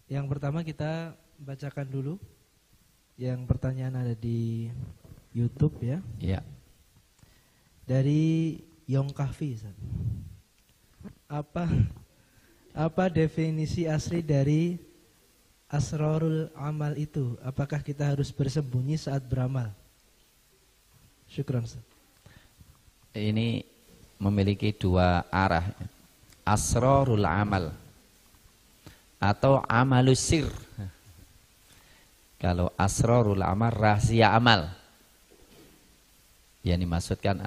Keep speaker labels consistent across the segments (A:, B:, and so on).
A: Yang pertama kita bacakan dulu. Yang pertanyaan ada di YouTube ya.
B: Iya.
A: Dari Yong Kahfi. Apa definisi asli dari asrarul amal itu? Apakah kita harus bersembunyi saat beramal? Syukran Ustaz.
B: Ini memiliki dua arah. Asrarul amal atau amalus sir. Kalau asrarul amal, rahasia amal. Yang dimaksudkan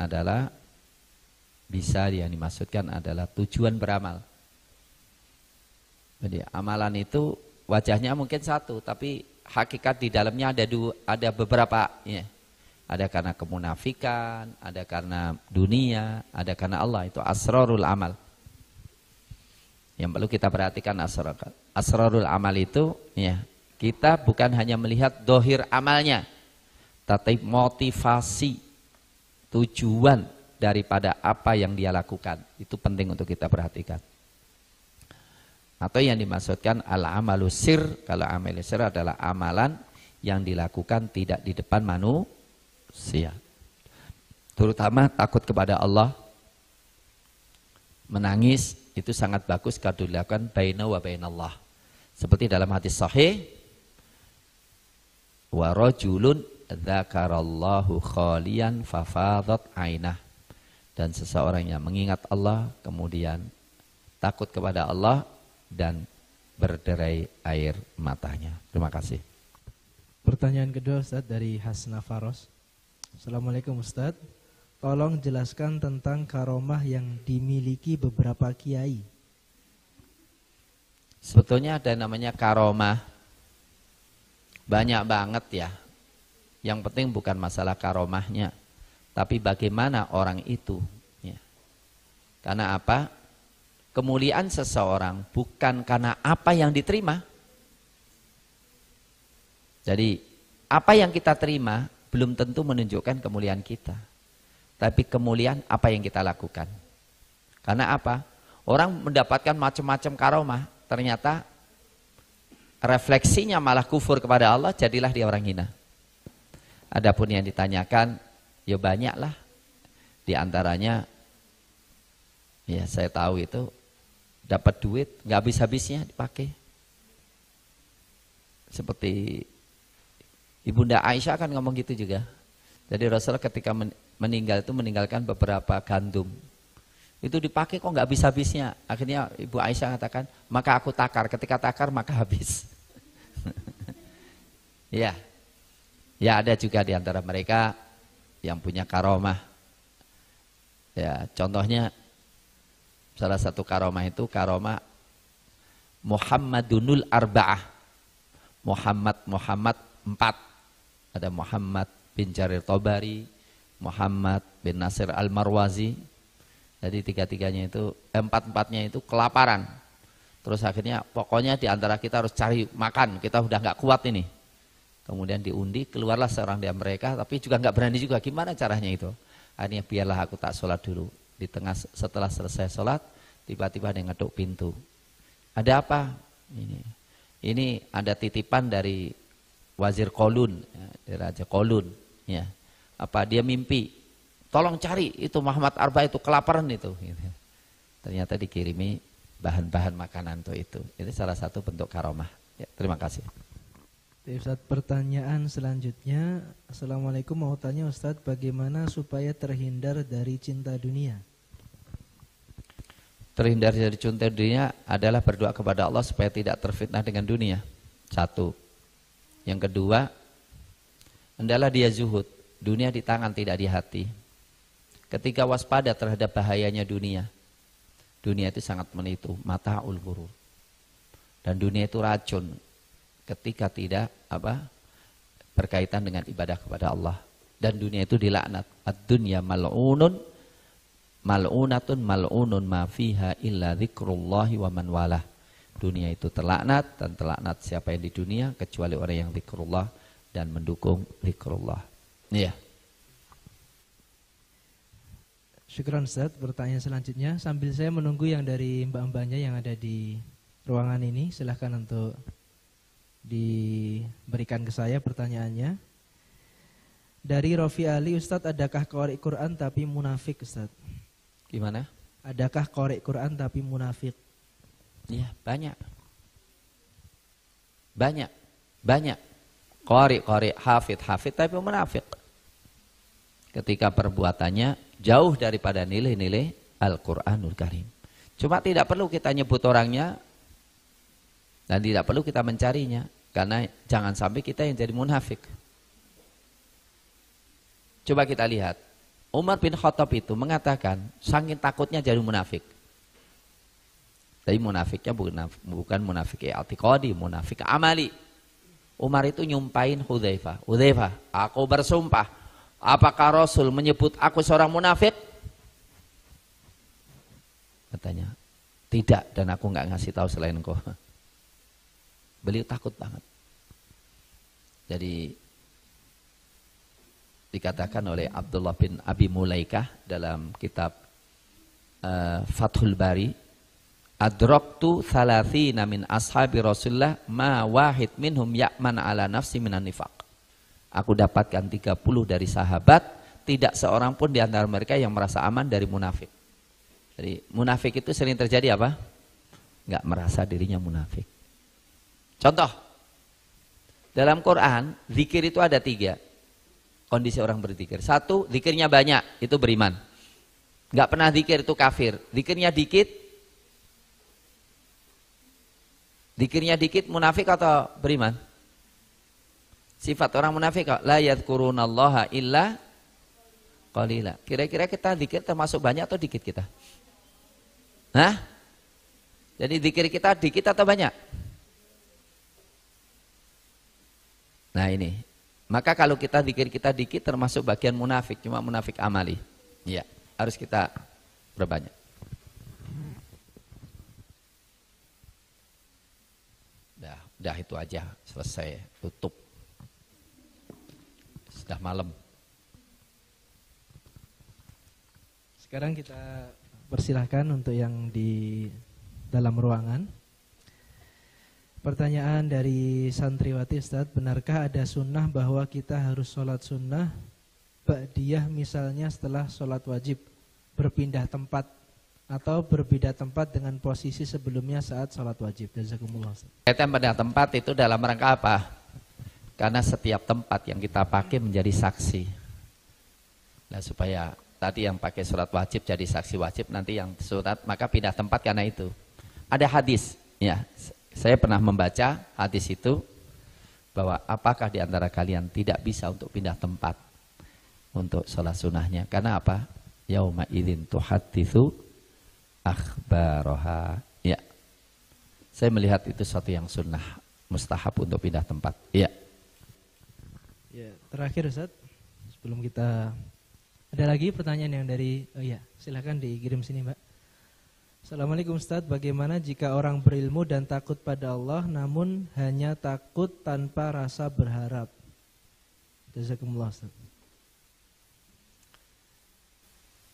B: adalah tujuan beramal. Jadi amalan itu wajahnya mungkin satu, tapi hakikat di dalamnya ada beberapa. Ya. Ada karena kemunafikan, ada karena dunia, ada karena Allah. Itu asrarul amal. Yang perlu kita perhatikan asrarul amal itu, ya, kita bukan hanya melihat dohir amalnya, tapi motivasi, tujuan daripada apa yang dia lakukan. Itu penting untuk kita perhatikan. Atau yang dimaksudkan al-amalu sir, kalau amal sir adalah amalan yang dilakukan tidak di depan manusia. Terutama takut kepada Allah, menangis, itu sangat bagus kalau dilakukan baina wa bainallah. Seperti dalam hadis sahih, wa rajulun dzakarallahu khalian fafadat ainah. Dan seseorang yang mengingat Allah kemudian takut kepada Allah dan berderai air matanya. Terima kasih.
A: Pertanyaan kedua Ustaz dari Hasna Faros. Assalamualaikum Ustaz. Tolong jelaskan tentang karomah yang dimiliki beberapa kiai.
B: Sebetulnya ada namanya karomah. Banyak banget ya. Yang penting bukan masalah karomahnya, tapi bagaimana orang itu. Ya. Karena apa? Kemuliaan seseorang bukan karena apa yang diterima. Jadi apa yang kita terima belum tentu menunjukkan kemuliaan kita. Tapi kemuliaan apa yang kita lakukan. Karena apa? Orang mendapatkan macam-macam karomah, ternyata refleksinya malah kufur kepada Allah, jadilah dia orang hina. Adapun yang ditanyakan, ya banyaklah. Di antaranya, ya saya tahu itu, dapat duit, nggak habis-habisnya dipakai. Seperti Ibunda Aisyah kan ngomong gitu juga. Jadi Rasul ketika meninggal itu meninggalkan beberapa gandum. Itu dipakai kok nggak habis-habisnya. Akhirnya Ibu Aisyah katakan, maka aku takar. Ketika takar maka habis. Ya. Ya ada juga di antara mereka yang punya karomah. Ya, contohnya salah satu karomah itu karomah Muhammadunul Arba'ah. Muhammad 4. Ada Muhammad bin Jarir Tobari, Muhammad bin Nasir Al-Marwazi. Jadi tiga-tiganya itu, empat-empatnya itu kelaparan. Terus akhirnya pokoknya di antara kita harus cari makan, kita udah nggak kuat ini. Kemudian diundi, keluarlah seorang dari mereka, tapi juga nggak berani juga. Gimana caranya itu? Akhirnya biarlah aku tak sholat dulu. Di tengah setelah selesai sholat, tiba-tiba ada yang ngetuk pintu. Ada apa? Ini ada titipan dari Wazir Kolun, ya, dari Raja Kolun. Ya. Apa dia mimpi? Tolong cari itu Muhammad Arba itu kelaparan itu. Gitu. Ternyata dikirimi bahan-bahan makanan itu. Itu salah satu bentuk karomah. Ya, terima kasih.
A: Ustaz, pertanyaan selanjutnya. Assalamualaikum, mau tanya Ustaz, bagaimana supaya terhindar dari cinta dunia?
B: Terhindar dari cinta dunia adalah berdoa kepada Allah supaya tidak terfitnah dengan dunia. Satu. Yang kedua, hendaklah dia zuhud. Dunia di tangan tidak di hati. Ketika waspada terhadap bahayanya dunia. Dunia itu sangat menipu, mata'ul ghurur. Dan dunia itu racun. Ketika tidak berkaitan dengan ibadah kepada Allah. Dan dunia itu dilaknat. Ad-dunya mal'unun mal'unatun mal'unun ma fiha illa dzikrullahi wa man walah. Dunia itu terlaknat dan terlaknat siapa yang di dunia kecuali orang yang zikrullah dan mendukung zikrullah. Iya.
A: Syukran Ustaz. Pertanyaan selanjutnya, sambil saya menunggu yang dari mbak-mbaknya yang ada di ruangan ini, silahkan untuk diberikan ke saya pertanyaannya. Dari Rofi Ali, Ustadz, adakah qori Quran tapi munafik, Ustadz?
B: Gimana?
A: Adakah qori Quran tapi munafik?
B: Iya, banyak. Banyak. Qori, hafid tapi munafik. Ketika perbuatannya jauh daripada nilai-nilai Al-Quranul Karim. Cuma tidak perlu kita nyebut orangnya dan tidak perlu kita mencarinya, karena jangan sampai kita yang jadi munafik. Coba kita lihat, Umar bin Khattab itu mengatakan saking takutnya jadi munafik. Tapi munafiknya bukan munafik i'tiqadi, munafik amali. Umar itu nyumpahin Hudzaifah, aku bersumpah, apakah Rasul menyebut aku seorang munafik? Katanya, tidak, dan aku nggak ngasih tahu selain engkau. Beliau takut banget. Jadi dikatakan oleh Abdullah bin Abi Mulaikah dalam kitab Fathul Bari, adraktu thalathina min ashabi Rasulullah ma wahid minhum ya'man ala nafsi minan nifaq. Aku dapatkan 30 dari sahabat, tidak seorang pun di antara mereka yang merasa aman dari munafik. Jadi munafik itu sering terjadi apa? Enggak merasa dirinya munafik. Contoh, dalam Quran, zikir itu ada 3 kondisi orang berzikir. 1, zikirnya banyak, itu beriman. Enggak pernah zikir itu kafir. Zikirnya dikit munafik atau beriman? Sifat orang munafik kok, la yadhkurunallaha illa qalila. Kira-kira kita zikir termasuk banyak atau dikit kita? Hah? Jadi zikir kita dikit atau banyak? Nah ini, maka kalau kita zikir kita dikit termasuk bagian munafik, cuma munafik amali. Ya, harus kita berbanyak. Udah itu aja, selesai, tutup. Sudah malam.
A: Sekarang kita persilahkan untuk yang di dalam ruangan. Pertanyaan dari santriwati, Ustadz, benarkah ada sunnah bahwa kita harus sholat sunnah ba'diyah misalnya setelah sholat wajib, berpindah tempat atau berbeda tempat dengan posisi sebelumnya saat sholat wajib? Jazakumullah, Ustadz.
B: Kaitan pada tempat itu dalam rangka apa? Karena setiap tempat yang kita pakai menjadi saksi. Nah supaya tadi yang pakai sholat wajib jadi saksi wajib, nanti yang surat maka pindah tempat karena itu. Ada hadis, ya. Saya pernah membaca hadis itu bahwa apakah di antara kalian tidak bisa untuk pindah tempat untuk sholat sunnahnya? Karena apa? Yauma idzin tuhadditsu akhbaraha. Ya. Saya melihat itu suatu yang sunnah, mustahab untuk pindah tempat. Ya.
A: Ya, terakhir Ustaz, sebelum kita ada lagi pertanyaan yang dari silakan dikirim sini, Mbak. Assalamualaikum Ustaz, bagaimana jika orang berilmu dan takut pada Allah namun hanya takut tanpa rasa berharap? Jazakumullah, Ustaz.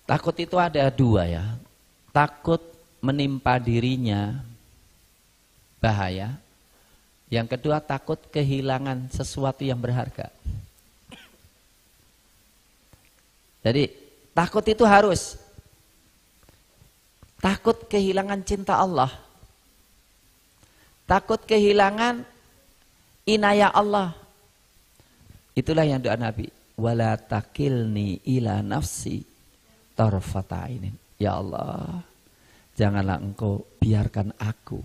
B: Takut itu ada 2 ya. Takut menimpa dirinya bahaya. Yang kedua takut kehilangan sesuatu yang berharga. Jadi takut itu harus. Takut kehilangan cinta Allah. Takut kehilangan inayah Allah. Itulah yang doa Nabi. Wala takilni ila nafsi tarfata ainin. Ya Allah, janganlah engkau biarkan aku.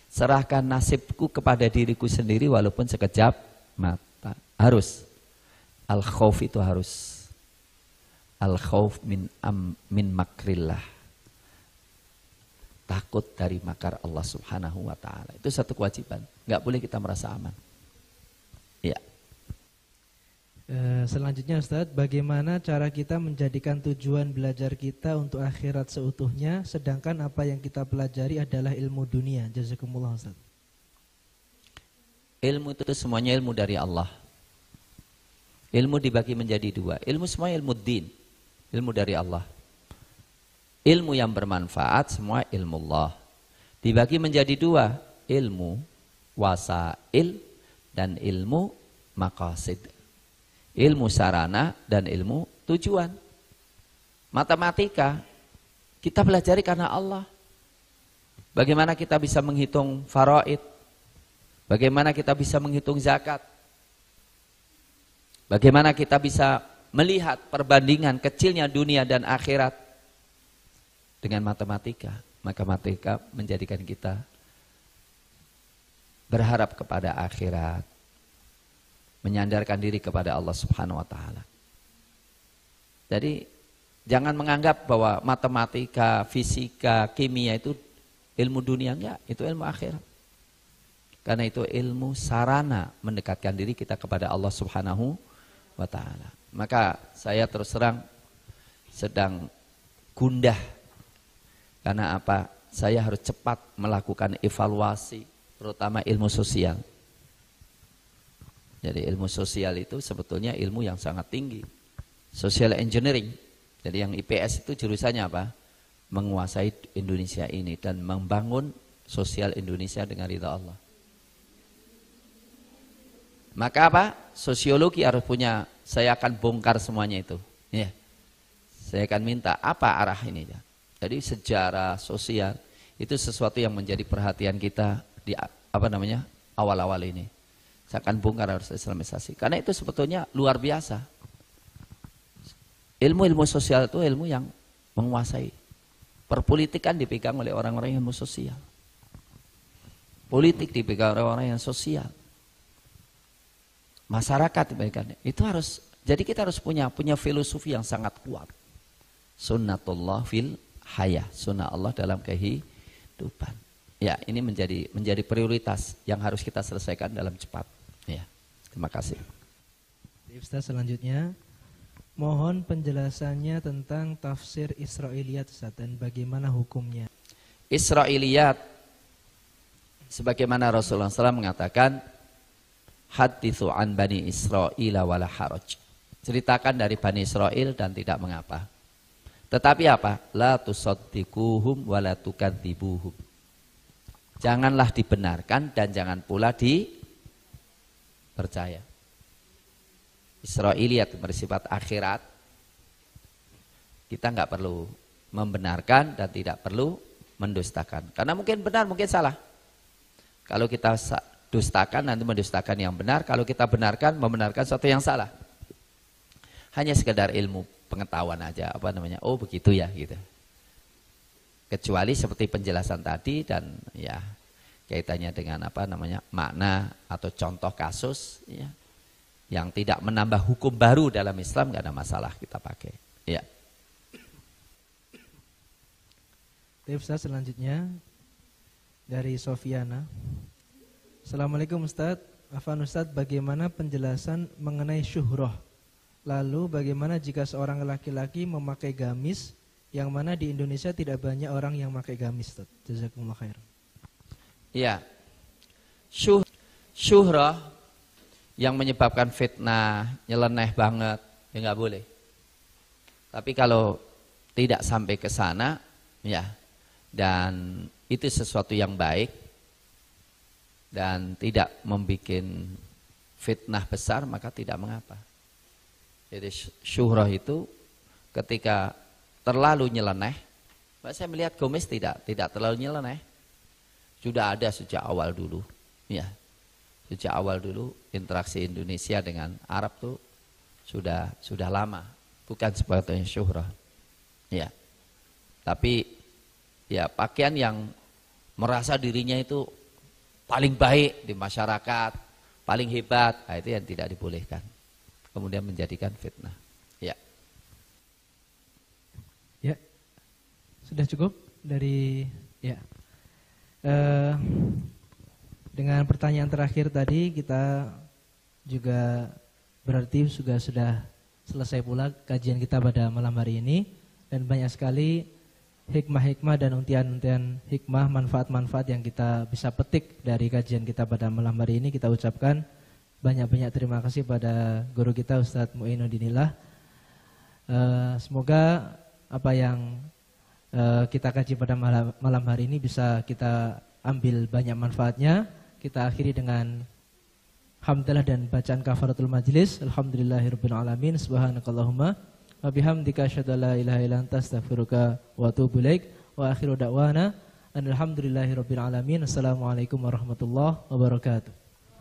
B: Serahkan nasibku kepada diriku sendiri walaupun sekejap mata. Harus. Al-khauf itu harus. Al-khauf min makrillah. Takut dari makar Allah Subhanahu wa ta'ala. Itu satu kewajiban. Enggak boleh kita merasa aman. Ya.
A: Selanjutnya Ustadz, bagaimana cara kita menjadikan tujuan belajar kita untuk akhirat seutuhnya, sedangkan apa yang kita pelajari adalah ilmu dunia? Jazakumullah, Ustadz.
B: Ilmu itu semuanya ilmu dari Allah. Ilmu dibagi menjadi 2. Ilmu semua ilmu din. Ilmu dari Allah. Ilmu yang bermanfaat semua ilmu Allah. Dibagi menjadi 2, ilmu wasail dan ilmu maqasid. Ilmu sarana dan ilmu tujuan. Matematika kita pelajari karena Allah. Bagaimana kita bisa menghitung faraid? Bagaimana kita bisa menghitung zakat? Bagaimana kita bisa melihat perbandingan kecilnya dunia dan akhirat dengan matematika? Maka matematika menjadikan kita berharap kepada akhirat, menyandarkan diri kepada Allah Subhanahu wa taala. Jadi jangan menganggap bahwa matematika, fisika, kimia itu ilmu dunia, enggak, itu ilmu akhirat. Karena itu ilmu sarana mendekatkan diri kita kepada Allah Subhanahu wa taala. Maka saya terus terang sedang gundah. Karena apa? Saya harus cepat melakukan evaluasi, terutama ilmu sosial. Jadi ilmu sosial itu sebetulnya ilmu yang sangat tinggi. Social engineering. Jadi yang IPS itu jurusannya apa? Menguasai Indonesia ini dan membangun sosial Indonesia dengan ridha Allah. Maka apa? Sosiologi harus punya, saya akan bongkar semuanya itu. Ya. Saya akan minta apa arah ini ya. Jadi sejarah sosial itu sesuatu yang menjadi perhatian kita di awal-awal ini. Saya akan bongkar harus Islamisasi. Karena itu sebetulnya luar biasa. Ilmu-ilmu sosial itu ilmu yang menguasai. Perpolitikan dipegang oleh orang-orang yang ilmu sosial. Politik dipegang oleh orang yang sosial. Masyarakat dipegang. Itu harus. Jadi kita harus punya filosofi yang sangat kuat. Sunnatullah fil hayah, sunnah Allah dalam kehidupan. Ya, ini menjadi prioritas yang harus kita selesaikan dalam cepat. Ya, terima kasih.
A: Ustaz, selanjutnya mohon penjelasannya tentang tafsir Israiliyat, Ustaz, dan bagaimana hukumnya.
B: Israiliyat, sebagaimana Rasulullah SAW mengatakan, hadithu an bani Israila wala haraj. Ceritakan dari Bani Israel dan tidak mengapa. Tetapi apa? La tusaddiquhum wa la tukadzibuhum. Janganlah dibenarkan dan jangan pula dipercaya. Israiliyat bersifat akhirat. Kita nggak perlu membenarkan dan tidak perlu mendustakan. Karena mungkin benar, mungkin salah. Kalau kita dustakan nanti mendustakan yang benar. Kalau kita benarkan, membenarkan sesuatu yang salah. Hanya sekedar ilmu pengetahuan aja, oh begitu ya gitu. Kecuali seperti penjelasan tadi dan ya kaitannya dengan makna atau contoh kasus ya, yang tidak menambah hukum baru dalam Islam, nggak ada masalah kita pakai. Ya.
A: Ustaz, selanjutnya dari Sofiana. Assalamualaikum Ustaz. Afwan Ustaz, bagaimana penjelasan mengenai syuhrah? Lalu bagaimana jika seorang laki-laki memakai gamis, yang mana di Indonesia tidak banyak orang yang memakai gamis, Ustaz? Jazakumullah khair.
B: Ya, syuhrah yang menyebabkan fitnah, nyeleneh banget, ya nggak boleh. Tapi kalau tidak sampai ke sana, ya, dan itu sesuatu yang baik dan tidak membuat fitnah besar, maka tidak mengapa. Jadi syuhrah itu ketika terlalu nyeleneh, saya melihat gamis tidak terlalu nyeleneh. Sudah ada sejak awal dulu, ya. Sejak awal dulu interaksi Indonesia dengan Arab tuh sudah lama, bukan seperti syuhrah. Ya. Tapi ya pakaian yang merasa dirinya itu paling baik di masyarakat, paling hebat, itu yang tidak dibolehkan. Kemudian menjadikan fitnah. Ya.
A: Ya. Sudah cukup dari ya. Dengan pertanyaan terakhir tadi kita juga berarti sudah selesai pula kajian kita pada malam hari ini, dan banyak sekali hikmah-hikmah dan untian-untian hikmah, manfaat-manfaat yang kita bisa petik dari kajian kita pada malam hari ini. Kita ucapkan banyak-banyak terima kasih pada guru kita Ustadz Mu'inuddinillah. Semoga apa yang kita kaji pada malam hari ini bisa kita ambil banyak manfaatnya. Kita akhiri dengan hamdalah dan bacaan kafaratul majlis. Alhamdulillahirabbil alamin. Subhanakallahumma wa bihamdika asyhadu an la ilaha illa anta astaghfiruka wa atubu ilaik. Wa akhiru da'wana alhamdulillahirabbil alamin. Assalamualaikum warahmatullahi wabarakatuh.